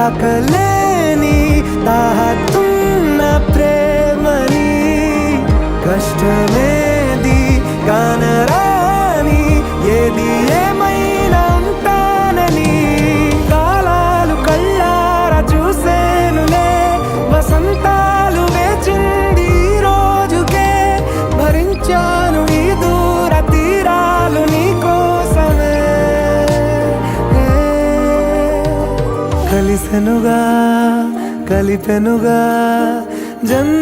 తాకలేని తాహతున్న ప్రేమని కష్టమేది కానరాని ఏది ఏమైనా ఉంటానని కాలాలు కళ్ళారా చూసేనులే వసంతాలు వేచింది ఈ రోజుకే భరించాను ఈ దూర తీరాలు నీ కోసమే కలిసెనుగా కలిపెనుగా జన్మ